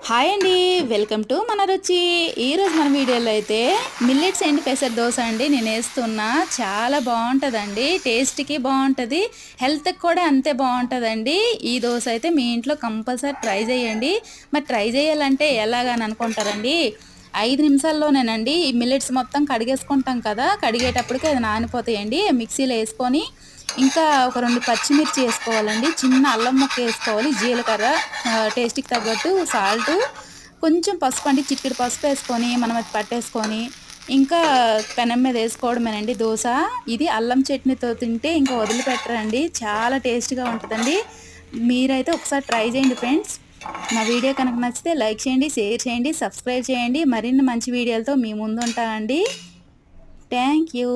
Hi అండి, welcome to మన రుచి. ఈరోజు మన వీడియోలో అయితే మిల్లెట్స్ అండ్ పెసర్ దోశ అండి నేను వేస్తున్నా. చాలా బాగుంటుందండి, టేస్ట్కి బాగుంటుంది, హెల్త్కి కూడా అంతే బాగుంటుందండి. ఈ దోశ అయితే మీ ఇంట్లో కంపల్సరీ ట్రై చేయండి. మరి ట్రై చేయాలంటే ఎలాగని అనుకుంటారండి, 5 నిమిషాల్లోనేనండి. ఈ మిల్లెట్స్ మొత్తం కడిగేసుకుంటాం కదా, కడిగేటప్పటికి అది నానిపోతాయండి. మిక్సీలో వేసుకొని ఇంకా ఒక 2 పచ్చిమిర్చి వేసుకోవాలండి, చిన్న అల్లం ముక్క వేసుకోవాలి, జీలకర్ర, టేస్ట్కి తగ్గట్టు సాల్టు, కొంచెం పసుపు అండి, చిటికెడు పసుపు వేసుకొని మనం అది పట్టేసుకొని ఇంకా పెనం మీద వేసుకోవడమేనండి దోశ. ఇది అల్లం చట్నీతో తింటే ఇంకా వదిలిపెట్టరండి, చాలా టేస్ట్గా ఉంటుందండి. మీరైతే ఒకసారి ట్రై చేయండి ఫ్రెండ్స్. నా వీడియో కనుక నచ్చితే లైక్ చేయండి, షేర్ చేయండి, సబ్స్క్రైబ్ చేయండి. మరిన్ని మంచి వీడియోలతో మీ ముందు ఉంటానండి. Thank you.